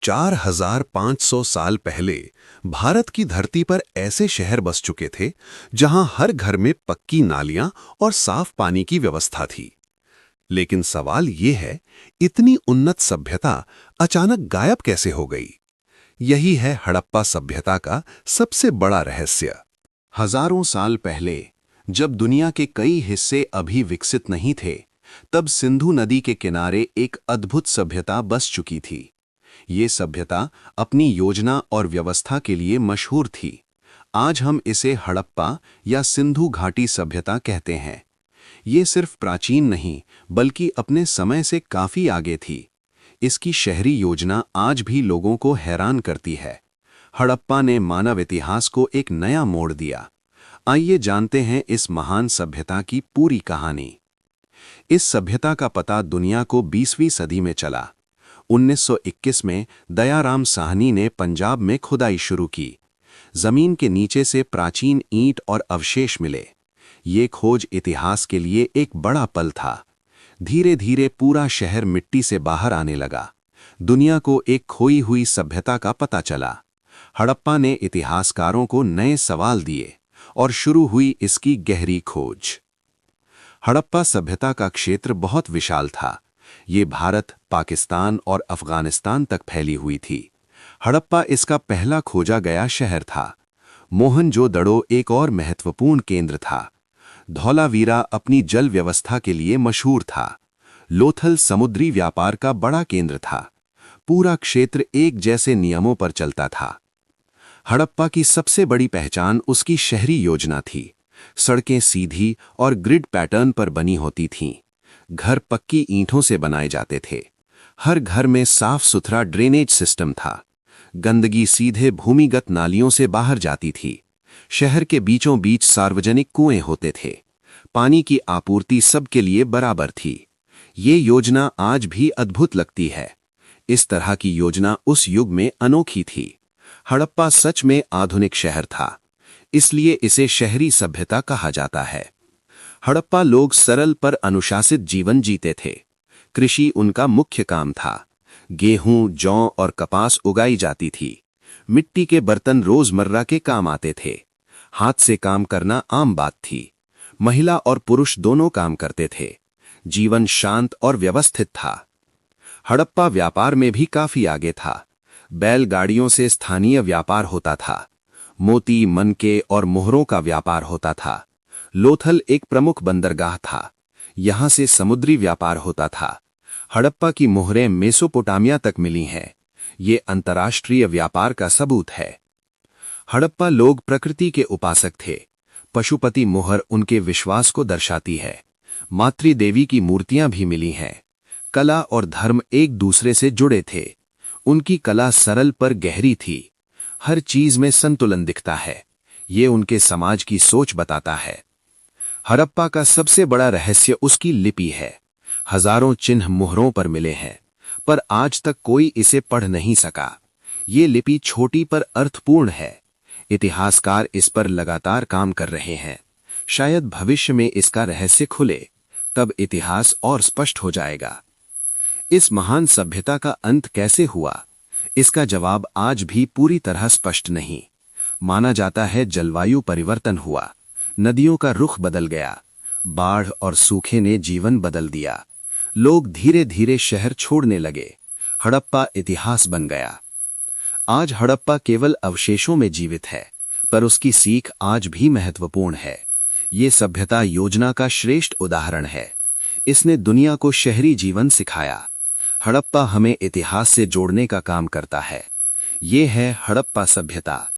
4500 साल पहले भारत की धरती पर ऐसे शहर बस चुके थे जहां हर घर में पक्की नालियां और साफ पानी की व्यवस्था थी। लेकिन सवाल ये है, इतनी उन्नत सभ्यता अचानक गायब कैसे हो गई? यही है हड़प्पा सभ्यता का सबसे बड़ा रहस्य। हजारों साल पहले, जब दुनिया के कई हिस्से अभी विकसित नहीं थे, तब सिंधु नदी के किनारे एक अद्भुत सभ्यता बस चुकी थी। ये सभ्यता अपनी योजना और व्यवस्था के लिए मशहूर थी। आज हम इसे हड़प्पा या सिंधु घाटी सभ्यता कहते हैं। ये सिर्फ प्राचीन नहीं, बल्कि अपने समय से काफी आगे थी। इसकी शहरी योजना आज भी लोगों को हैरान करती है। हड़प्पा ने मानव इतिहास को एक नया मोड़ दिया। आइए जानते हैं इस महान सभ्यता की पूरी कहानी। इस सभ्यता का पता दुनिया को 20वीं सदी में चला। 1921 में दयाराम साहनी ने पंजाब में खुदाई शुरू की। जमीन के नीचे से प्राचीन ईंट और अवशेष मिले। ये खोज इतिहास के लिए एक बड़ा पल था। धीरे धीरे पूरा शहर मिट्टी से बाहर आने लगा। दुनिया को एक खोई हुई सभ्यता का पता चला। हड़प्पा ने इतिहासकारों को नए सवाल दिए और शुरू हुई इसकी गहरी खोज। हड़प्पा सभ्यता का क्षेत्र बहुत विशाल था। ये भारत, पाकिस्तान और अफगानिस्तान तक फैली हुई थी। हड़प्पा इसका पहला खोजा गया शहर था। मोहनजोदड़ो एक और महत्वपूर्ण केंद्र था। धौलावीरा अपनी जल व्यवस्था के लिए मशहूर था। लोथल समुद्री व्यापार का बड़ा केंद्र था। पूरा क्षेत्र एक जैसे नियमों पर चलता था। हड़प्पा की सबसे बड़ी पहचान उसकी शहरी योजना थी। सड़कें सीधी और ग्रिड पैटर्न पर बनी होती थीं। घर पक्की ईंटों से बनाए जाते थे। हर घर में साफ सुथरा ड्रेनेज सिस्टम था। गंदगी सीधे भूमिगत नालियों से बाहर जाती थी। शहर के बीचों बीच सार्वजनिक कुएं होते थे। पानी की आपूर्ति सबके लिए बराबर थी। ये योजना आज भी अद्भुत लगती है। इस तरह की योजना उस युग में अनोखी थी। हड़प्पा सच में आधुनिक शहर था, इसलिए इसे शहरी सभ्यता कहा जाता है। हड़प्पा लोग सरल पर अनुशासित जीवन जीते थे। कृषि उनका मुख्य काम था। गेहूं, जौ और कपास उगाई जाती थी। मिट्टी के बर्तन रोजमर्रा के काम आते थे। हाथ से काम करना आम बात थी। महिला और पुरुष दोनों काम करते थे। जीवन शांत और व्यवस्थित था। हड़प्पा व्यापार में भी काफी आगे था। बैलगाड़ियों से स्थानीय व्यापार होता था। मोती, मनके और मोहरों का व्यापार होता था। लोथल एक प्रमुख बंदरगाह था। यहां से समुद्री व्यापार होता था। हड़प्पा की मोहरें मेसोपोटामिया तक मिली हैं। ये अंतर्राष्ट्रीय व्यापार का सबूत है। हड़प्पा लोग प्रकृति के उपासक थे। पशुपति मोहर उनके विश्वास को दर्शाती है। मातृदेवी की मूर्तियां भी मिली हैं। कला और धर्म एक दूसरे से जुड़े थे। उनकी कला सरल पर गहरी थी। हर चीज में संतुलन दिखता है। ये उनके समाज की सोच बताता है। हड़प्पा का सबसे बड़ा रहस्य उसकी लिपि है। हजारों चिन्ह मोहरों पर मिले हैं, पर आज तक कोई इसे पढ़ नहीं सका। ये लिपि छोटी पर अर्थपूर्ण है। इतिहासकार इस पर लगातार काम कर रहे हैं। शायद भविष्य में इसका रहस्य खुले, तब इतिहास और स्पष्ट हो जाएगा। इस महान सभ्यता का अंत कैसे हुआ, इसका जवाब आज भी पूरी तरह स्पष्ट नहीं। माना जाता है जलवायु परिवर्तन हुआ, नदियों का रुख बदल गया, बाढ़ और सूखे ने जीवन बदल दिया। लोग धीरे धीरे शहर छोड़ने लगे। हड़प्पा इतिहास बन गया। आज हड़प्पा केवल अवशेषों में जीवित है, पर उसकी सीख आज भी महत्वपूर्ण है। ये सभ्यता योजना का श्रेष्ठ उदाहरण है। इसने दुनिया को शहरी जीवन सिखाया। हड़प्पा हमें इतिहास से जोड़ने का काम करता है। ये है हड़प्पा सभ्यता,